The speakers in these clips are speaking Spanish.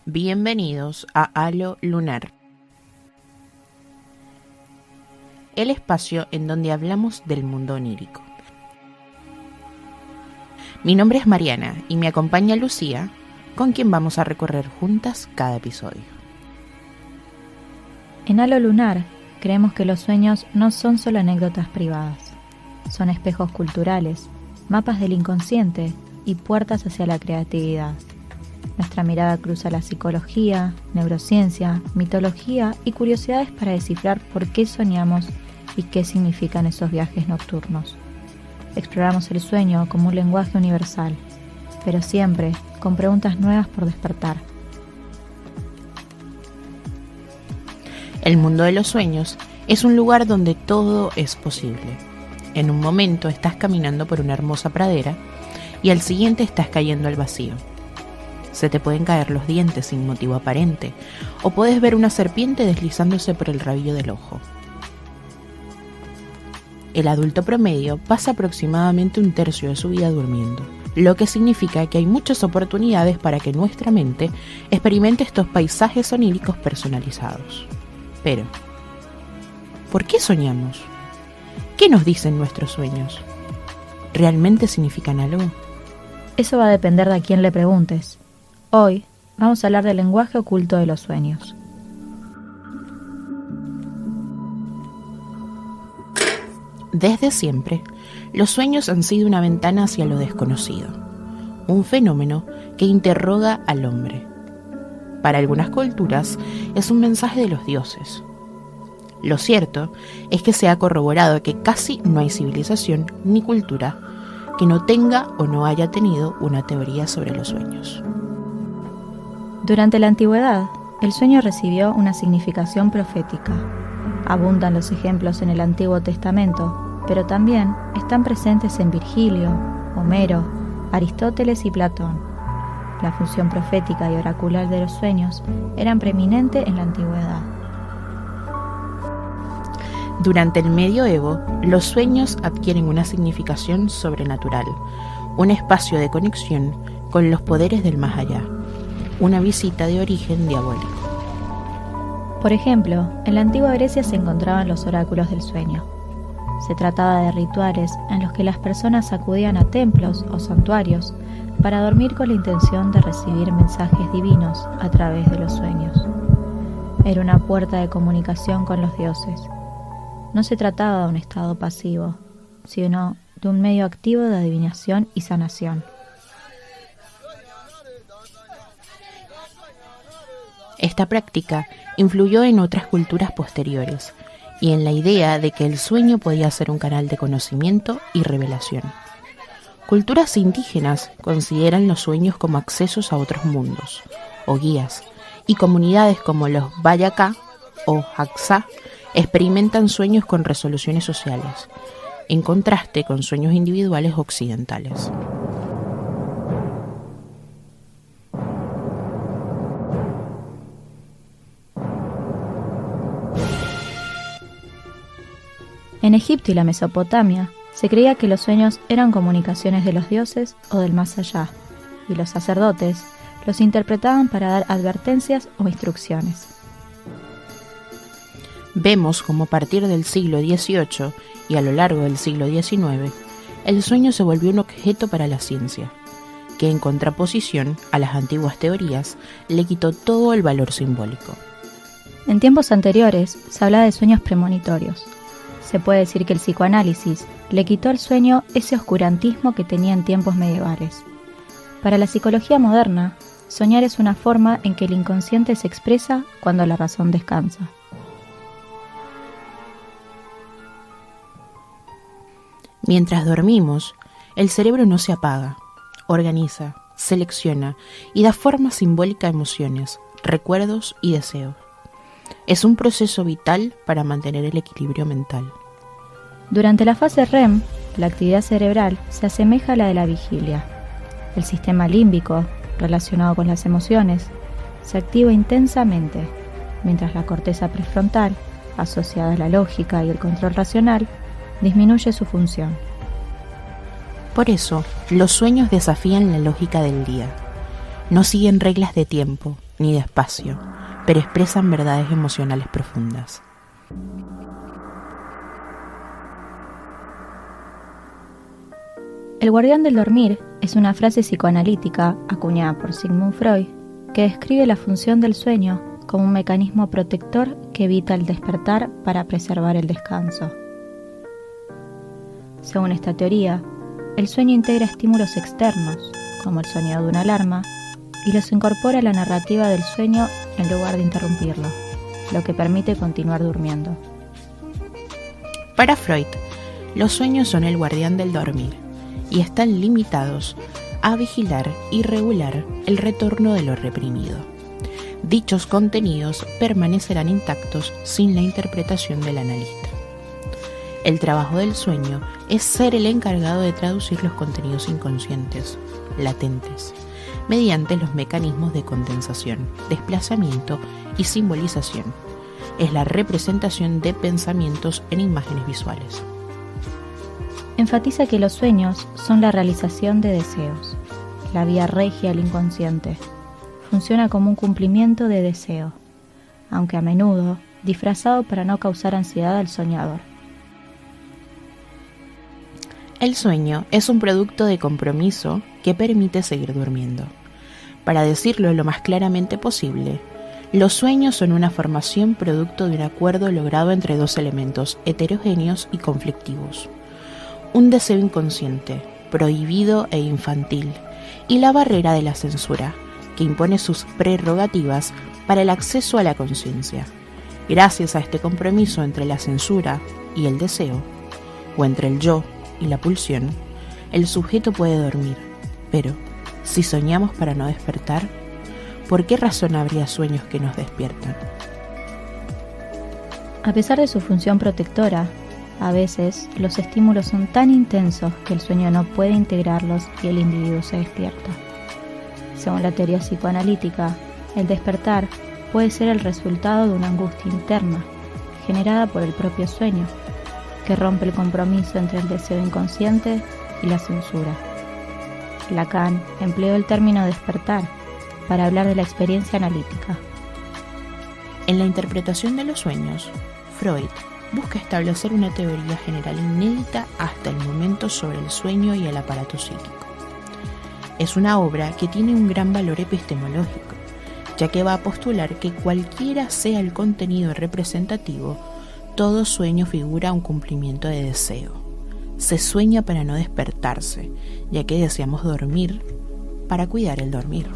Bienvenidos a Halo Lunar, el espacio en donde hablamos del mundo onírico. Mi nombre es Mariana y me acompaña Lucía, con quien vamos a recorrer juntas cada episodio. En Halo Lunar creemos que los sueños no son solo anécdotas privadas, son espejos culturales, mapas del inconsciente y puertas hacia la creatividad. Nuestra mirada cruza la psicología, neurociencia, mitología y curiosidades para descifrar por qué soñamos y qué significan esos viajes nocturnos. Exploramos el sueño como un lenguaje universal, pero siempre con preguntas nuevas por despertar. El mundo de los sueños es un lugar donde todo es posible. En un momento estás caminando por una hermosa pradera y al siguiente estás cayendo al vacío. Se te pueden caer los dientes sin motivo aparente, o puedes ver una serpiente deslizándose por el rabillo del ojo. El adulto promedio pasa aproximadamente un tercio de su vida durmiendo, lo que significa que hay muchas oportunidades para que nuestra mente experimente estos paisajes oníricos personalizados. Pero, ¿por qué soñamos? ¿Qué nos dicen nuestros sueños? ¿Realmente significan algo? Eso va a depender de a quién le preguntes. Hoy vamos a hablar del lenguaje oculto de los sueños. Desde siempre, los sueños han sido una ventana hacia lo desconocido, un fenómeno que interroga al hombre. Para algunas culturas es un mensaje de los dioses. Lo cierto es que se ha corroborado que casi no hay civilización ni cultura que no tenga o no haya tenido una teoría sobre los sueños. Durante la antigüedad, el sueño recibió una significación profética. Abundan los ejemplos en el Antiguo Testamento, pero también están presentes en Virgilio, Homero, Aristóteles y Platón. La función profética y oracular de los sueños eran preeminente en la antigüedad. Durante el medioevo, los sueños adquieren una significación sobrenatural, un espacio de conexión con los poderes del más allá, una visita de origen diabólico. Por ejemplo, en la antigua Grecia se encontraban los oráculos del sueño. Se trataba de rituales en los que las personas acudían a templos o santuarios para dormir con la intención de recibir mensajes divinos a través de los sueños. Era una puerta de comunicación con los dioses. No se trataba de un estado pasivo, sino de un medio activo de adivinación y sanación. Esta práctica influyó en otras culturas posteriores y en la idea de que el sueño podía ser un canal de conocimiento y revelación. Culturas indígenas consideran los sueños como accesos a otros mundos o guías, y comunidades como los Bayacá o Haksá experimentan sueños con resoluciones sociales, en contraste con sueños individuales occidentales. En Egipto y la Mesopotamia se creía que los sueños eran comunicaciones de los dioses o del más allá, y los sacerdotes los interpretaban para dar advertencias o instrucciones. Vemos cómo a partir del siglo XVIII y a lo largo del siglo XIX, el sueño se volvió un objeto para la ciencia, que en contraposición a las antiguas teorías le quitó todo el valor simbólico. En tiempos anteriores se hablaba de sueños premonitorios. Se puede decir que el psicoanálisis le quitó al sueño ese oscurantismo que tenía en tiempos medievales. Para la psicología moderna, soñar es una forma en que el inconsciente se expresa cuando la razón descansa. Mientras dormimos, el cerebro no se apaga, organiza, selecciona y da forma simbólica a emociones, recuerdos y deseos. Es un proceso vital para mantener el equilibrio mental. Durante la fase REM, la actividad cerebral se asemeja a la de la vigilia. El sistema límbico, relacionado con las emociones, se activa intensamente, mientras la corteza prefrontal, asociada a la lógica y el control racional, disminuye su función. Por eso, los sueños desafían la lógica del día. No siguen reglas de tiempo, ni despacio, pero expresan verdades emocionales profundas. El guardián del dormir es una frase psicoanalítica acuñada por Sigmund Freud que describe la función del sueño como un mecanismo protector que evita el despertar para preservar el descanso. Según esta teoría, el sueño integra estímulos externos, como el sonido de una alarma, y los incorpora a la narrativa del sueño en lugar de interrumpirlo, lo que permite continuar durmiendo. Para Freud, los sueños son el guardián del dormir y están limitados a vigilar y regular el retorno de lo reprimido. Dichos contenidos permanecerán intactos sin la interpretación del analista. El trabajo del sueño es ser el encargado de traducir los contenidos inconscientes, latentes, mediante los mecanismos de condensación, desplazamiento y simbolización. Es la representación de pensamientos en imágenes visuales. Enfatiza que los sueños son la realización de deseos, la vía regia del inconsciente. Funciona como un cumplimiento de deseo, aunque a menudo disfrazado para no causar ansiedad al soñador. El sueño es un producto de compromiso que permite seguir durmiendo. Para decirlo lo más claramente posible, los sueños son una formación producto de un acuerdo logrado entre dos elementos heterogéneos y conflictivos. Un deseo inconsciente, prohibido e infantil, y la barrera de la censura, que impone sus prerrogativas para el acceso a la conciencia. Gracias a este compromiso entre la censura y el deseo, o entre el yo y la pulsión, el sujeto puede dormir. Pero, si soñamos para no despertar, ¿por qué razón habría sueños que nos despiertan? A pesar de su función protectora, a veces los estímulos son tan intensos que el sueño no puede integrarlos y el individuo se despierta. Según la teoría psicoanalítica, el despertar puede ser el resultado de una angustia interna, generada por el propio sueño, que rompe el compromiso entre el deseo inconsciente y la censura. Lacan empleó el término despertar para hablar de la experiencia analítica. En la interpretación de los sueños, Freud busca establecer una teoría general inédita hasta el momento sobre el sueño y el aparato psíquico. Es una obra que tiene un gran valor epistemológico, ya que va a postular que cualquiera sea el contenido representativo, todo sueño figura un cumplimiento de deseo. Se sueña para no despertarse, ya que deseamos dormir para cuidar el dormir.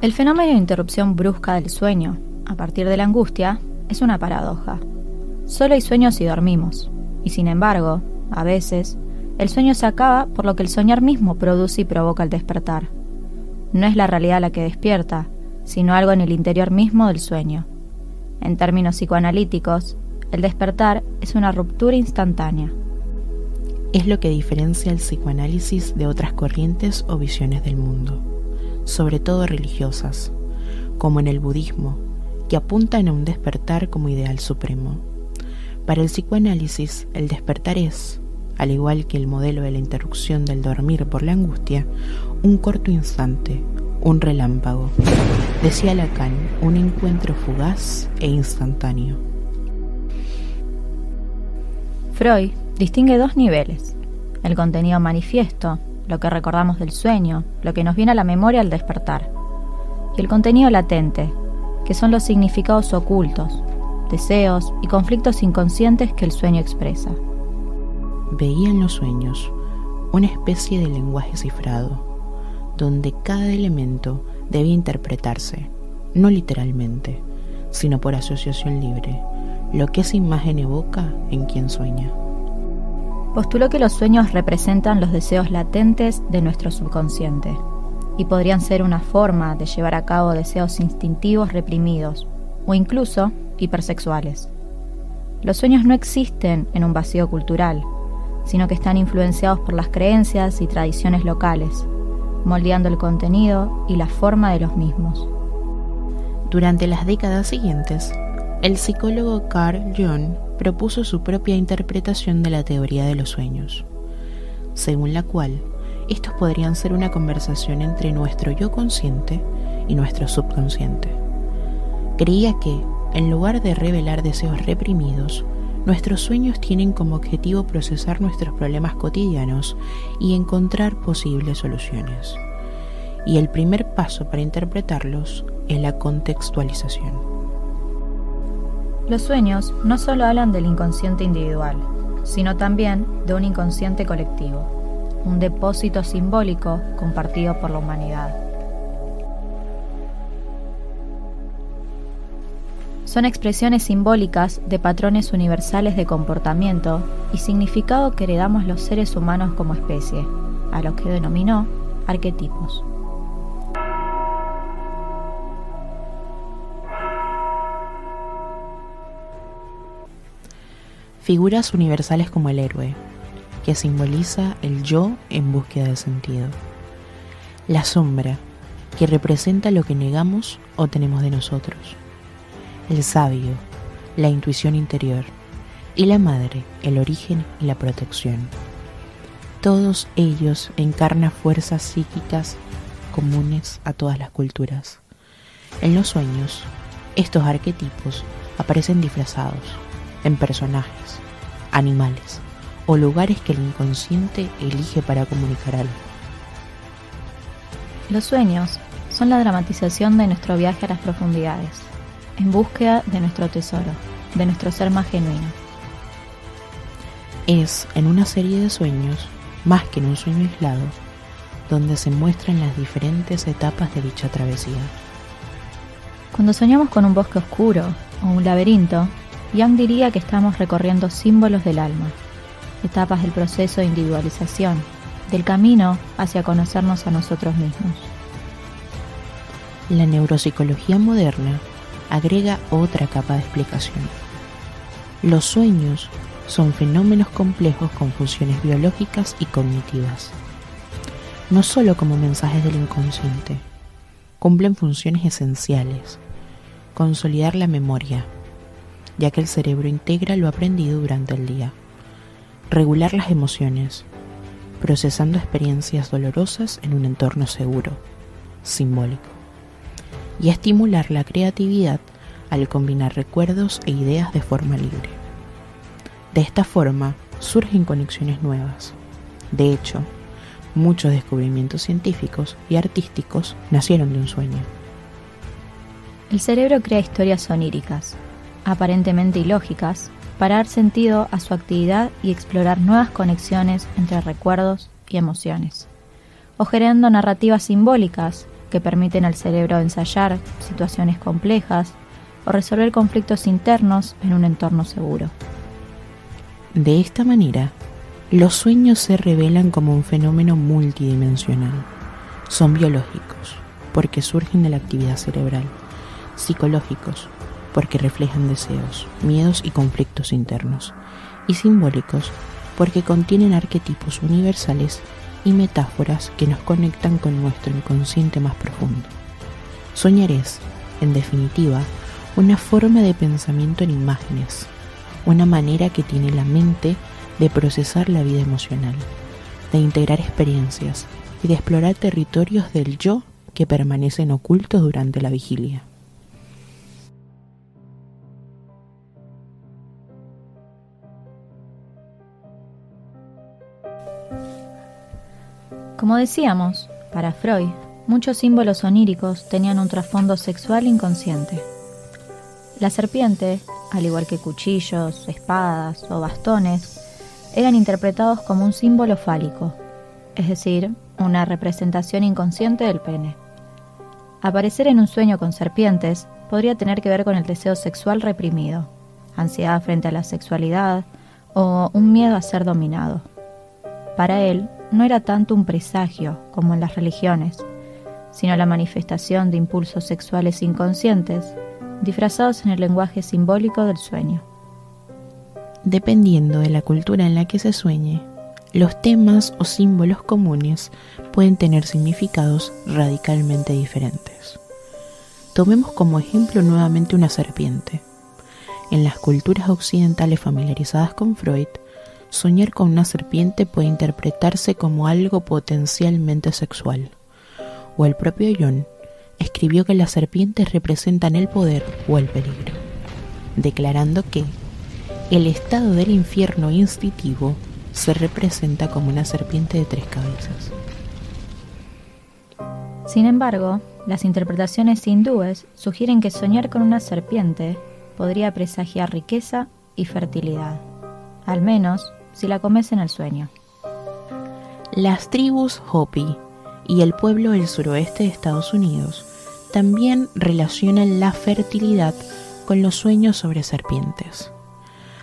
El fenómeno de interrupción brusca del sueño, a partir de la angustia, es una paradoja. Solo hay sueños si dormimos, y sin embargo, a veces, el sueño se acaba por lo que el soñar mismo produce y provoca el despertar. No es la realidad la que despierta, sino algo en el interior mismo del sueño. En términos psicoanalíticos, el despertar es una ruptura instantánea. Es lo que diferencia el psicoanálisis de otras corrientes o visiones del mundo, sobre todo religiosas, como en el budismo, que apuntan a un despertar como ideal supremo. Para el psicoanálisis, el despertar es, al igual que el modelo de la interrupción del dormir por la angustia, un corto instante, un relámpago. Decía Lacan, un encuentro fugaz e instantáneo. Freud distingue dos niveles: el contenido manifiesto, lo que recordamos del sueño, lo que nos viene a la memoria al despertar, y el contenido latente, que son los significados ocultos, deseos y conflictos inconscientes que el sueño expresa. Veía en los sueños una especie de lenguaje cifrado, donde cada elemento debía interpretarse, no literalmente, sino por asociación libre, lo que esa imagen evoca en quien sueña. Postuló que los sueños representan los deseos latentes de nuestro subconsciente y podrían ser una forma de llevar a cabo deseos instintivos reprimidos o incluso hipersexuales. Los sueños no existen en un vacío cultural, sino que están influenciados por las creencias y tradiciones locales, moldeando el contenido y la forma de los mismos. Durante las décadas siguientes, el psicólogo Carl Jung propuso su propia interpretación de la teoría de los sueños. según la cual estos podrían ser una conversación entre nuestro yo consciente y nuestro subconsciente. Creía que, en lugar de revelar deseos reprimidos, nuestros sueños tienen como objetivo procesar nuestros problemas cotidianos y encontrar posibles soluciones. Y el primer paso para interpretarlos es la contextualización. Los sueños no solo hablan del inconsciente individual, sino también de un inconsciente colectivo, un depósito simbólico compartido por la humanidad. Son expresiones simbólicas de patrones universales de comportamiento y significado que heredamos los seres humanos como especie, a lo que denominó arquetipos. Figuras universales como el héroe, que simboliza el yo en búsqueda de sentido. La sombra, que representa lo que negamos o tenemos de nosotros. El sabio, la intuición interior. Y la madre, el origen y la protección. Todos ellos encarnan fuerzas psíquicas comunes a todas las culturas. En los sueños, estos arquetipos aparecen disfrazados en personajes, animales o lugares que el inconsciente elige para comunicar algo. Los sueños son la dramatización de nuestro viaje a las profundidades, en búsqueda de nuestro tesoro, de nuestro ser más genuino. Es en una serie de sueños, más que en un sueño aislado, donde se muestran las diferentes etapas de dicha travesía. Cuando soñamos con un bosque oscuro o un laberinto, Jung diría que estamos recorriendo símbolos del alma, etapas del proceso de individualización, del camino hacia conocernos a nosotros mismos. La neuropsicología moderna agrega otra capa de explicación. Los sueños son fenómenos complejos con funciones biológicas y cognitivas. No solo como mensajes del inconsciente, cumplen funciones esenciales: consolidar la memoria, ya que el cerebro integra lo aprendido durante el día; regular las emociones, procesando experiencias dolorosas en un entorno seguro, simbólico; y estimular la creatividad al combinar recuerdos e ideas de forma libre. De esta forma surgen conexiones nuevas. De hecho, muchos descubrimientos científicos y artísticos nacieron de un sueño. El cerebro crea historias oníricas, aparentemente ilógicas, para dar sentido a su actividad y explorar nuevas conexiones entre recuerdos y emociones, o generando narrativas simbólicas que permiten al cerebro ensayar situaciones complejas o resolver conflictos internos en un entorno seguro. De esta manera, los sueños se revelan como un fenómeno multidimensional. Son biológicos, porque surgen de la actividad cerebral; psicológicos, porque reflejan deseos, miedos y conflictos internos; y simbólicos, porque contienen arquetipos universales y metáforas que nos conectan con nuestro inconsciente más profundo. Soñar es, en definitiva, una forma de pensamiento en imágenes, una manera que tiene la mente de procesar la vida emocional, de integrar experiencias y de explorar territorios del yo que permanecen ocultos durante la vigilia. Como decíamos, para Freud, muchos símbolos oníricos tenían un trasfondo sexual inconsciente. La serpiente, al igual que cuchillos, espadas o bastones, eran interpretados como un símbolo fálico, es decir, una representación inconsciente del pene. Aparecer en un sueño con serpientes podría tener que ver con el deseo sexual reprimido, ansiedad frente a la sexualidad o un miedo a ser dominado. Para él, no era tanto un presagio como en las religiones, sino la manifestación de impulsos sexuales inconscientes, disfrazados en el lenguaje simbólico del sueño. Dependiendo de la cultura en la que se sueñe, los temas o símbolos comunes pueden tener significados radicalmente diferentes. Tomemos como ejemplo nuevamente una serpiente. En las culturas occidentales familiarizadas con Freud, soñar con una serpiente puede interpretarse como algo potencialmente sexual. O el propio Jung escribió que las serpientes representan el poder o el peligro, declarando que el estado del infierno instintivo se representa como una serpiente de 3 cabezas. Sin embargo, las interpretaciones hindúes sugieren que soñar con una serpiente podría presagiar riqueza y fertilidad, al menos si la comes en el sueño. Las tribus Hopi y el pueblo del suroeste de Estados Unidos también relacionan la fertilidad con los sueños sobre serpientes,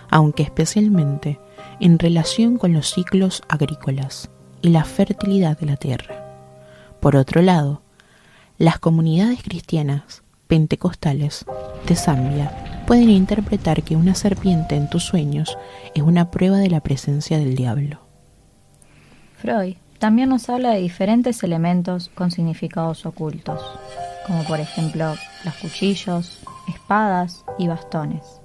aunque especialmente en relación con los ciclos agrícolas y la fertilidad de la tierra. Por otro lado, las comunidades cristianas pentecostales de Zambia pueden interpretar que una serpiente en tus sueños es una prueba de la presencia del diablo. Freud también nos habla de diferentes elementos con significados ocultos, como por ejemplo los cuchillos, espadas y bastones.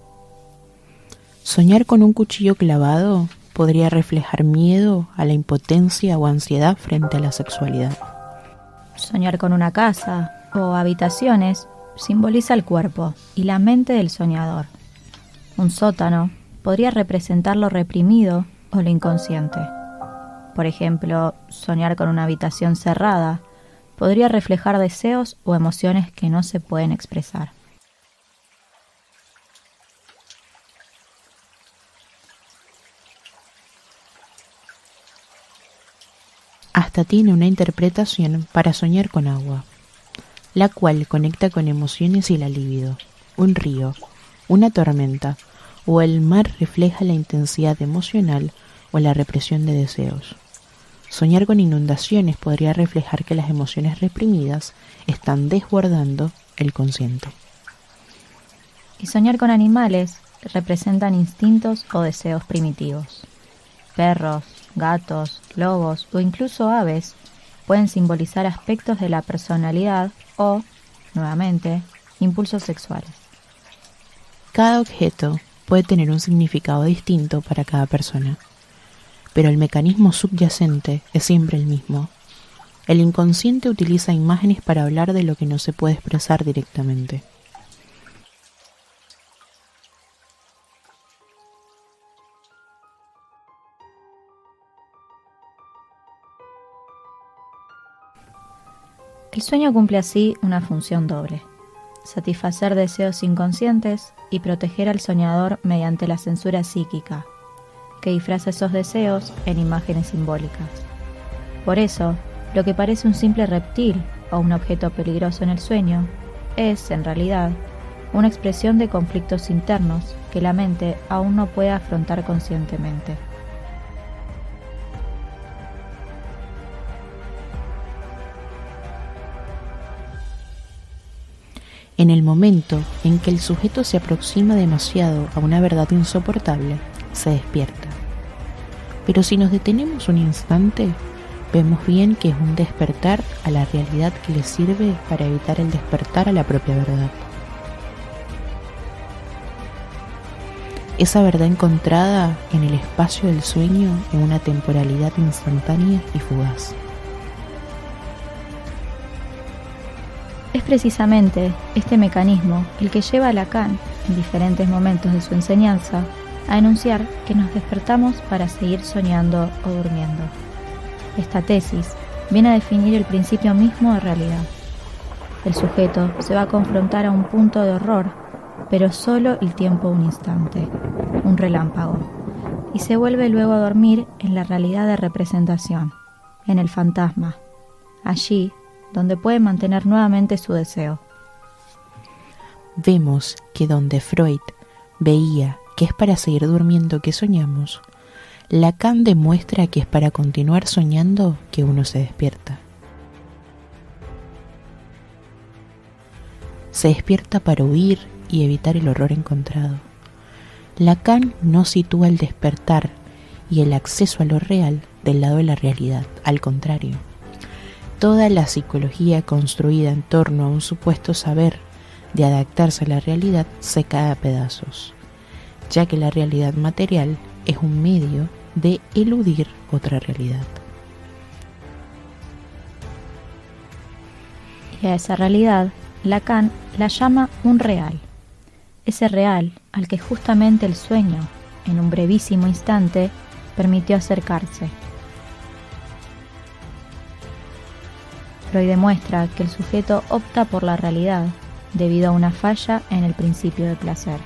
Soñar con un cuchillo clavado podría reflejar miedo a la impotencia o ansiedad frente a la sexualidad. Soñar con una casa o habitaciones simboliza el cuerpo y la mente del soñador. Un sótano podría representar lo reprimido o lo inconsciente. Por ejemplo, soñar con una habitación cerrada podría reflejar deseos o emociones que no se pueden expresar. Hasta tiene una interpretación para soñar con agua, la cual conecta con emociones y el libido. Un río, una tormenta o el mar refleja la intensidad emocional o la represión de deseos. Soñar con inundaciones podría reflejar que las emociones reprimidas están desbordando el consciente. Y soñar con animales representan instintos o deseos primitivos. Perros, gatos, lobos o incluso aves pueden simbolizar aspectos de la personalidad o, nuevamente, impulsos sexuales. Cada objeto puede tener un significado distinto para cada persona, pero el mecanismo subyacente es siempre el mismo. El inconsciente utiliza imágenes para hablar de lo que no se puede expresar directamente. El sueño cumple así una función doble: satisfacer deseos inconscientes y proteger al soñador mediante la censura psíquica, que disfraza esos deseos en imágenes simbólicas. Por eso, lo que parece un simple reptil o un objeto peligroso en el sueño es, en realidad, una expresión de conflictos internos que la mente aún no puede afrontar conscientemente. En el momento en que el sujeto se aproxima demasiado a una verdad insoportable, se despierta. Pero si nos detenemos un instante, vemos bien que es un despertar a la realidad que le sirve para evitar el despertar a la propia verdad. Esa verdad encontrada en el espacio del sueño en una temporalidad instantánea y fugaz. Es precisamente este mecanismo el que lleva a Lacan, en diferentes momentos de su enseñanza, a enunciar que nos despertamos para seguir soñando o durmiendo. Esta tesis viene a definir el principio mismo de realidad. El sujeto se va a confrontar a un punto de horror, pero solo el tiempo de un instante, un relámpago, y se vuelve luego a dormir en la realidad de representación, en el fantasma, allí donde puede mantener nuevamente su deseo. Vemos que donde Freud veía que es para seguir durmiendo que soñamos, Lacan demuestra que es para continuar soñando que uno se despierta. Se despierta para huir y evitar el horror encontrado. Lacan no sitúa el despertar y el acceso a lo real del lado de la realidad, al contrario. Toda la psicología construida en torno a un supuesto saber de adaptarse a la realidad se cae a pedazos, ya que la realidad material es un medio de eludir otra realidad. Y a esa realidad, Lacan la llama un real. Ese real al que justamente el sueño, en un brevísimo instante, permitió acercarse. Freud demuestra que el sujeto opta por la realidad debido a una falla en el principio de placer.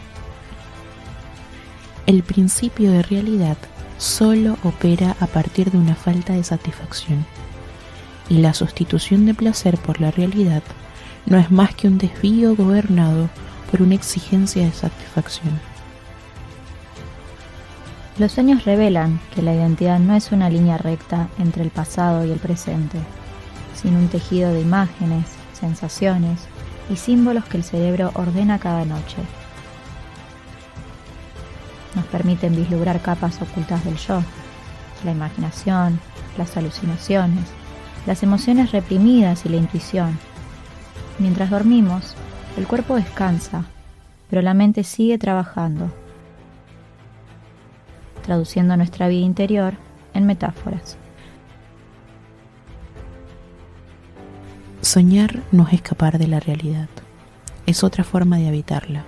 El principio de realidad solo opera a partir de una falta de satisfacción, y la sustitución de placer por la realidad no es más que un desvío gobernado por una exigencia de satisfacción. Los sueños revelan que la identidad no es una línea recta entre el pasado y el presente, sino un tejido de imágenes, sensaciones y símbolos que el cerebro ordena cada noche. Nos permiten vislumbrar capas ocultas del yo, la imaginación, las alucinaciones, las emociones reprimidas y la intuición. Mientras dormimos, el cuerpo descansa, pero la mente sigue trabajando, traduciendo nuestra vida interior en metáforas. Soñar no es escapar de la realidad, es otra forma de habitarla.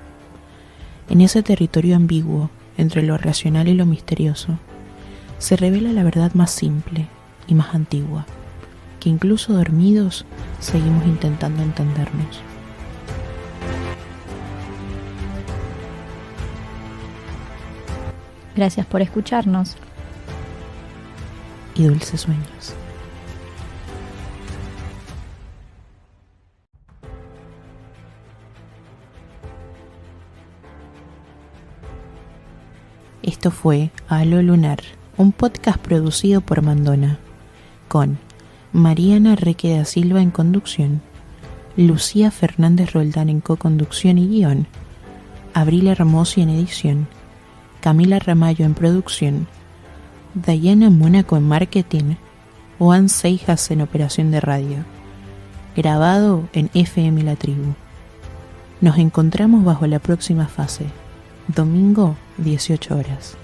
En ese territorio ambiguo, entre lo racional y lo misterioso, se revela la verdad más simple y más antigua, que incluso dormidos seguimos intentando entendernos. Gracias por escucharnos. Y dulces sueños. Esto fue Halo Lunar, un podcast producido por Mandona, con Mariana Reque da Silva en conducción, Lucía Fernández Roldán en co-conducción y guión, Abril Hermosi en edición, Camila Ramallo en producción, Dayana Mónaco en marketing, Juan Seijas en operación de radio. Grabado en FM La Tribu. Nos encontramos bajo la próxima fase, domingo 18 horas.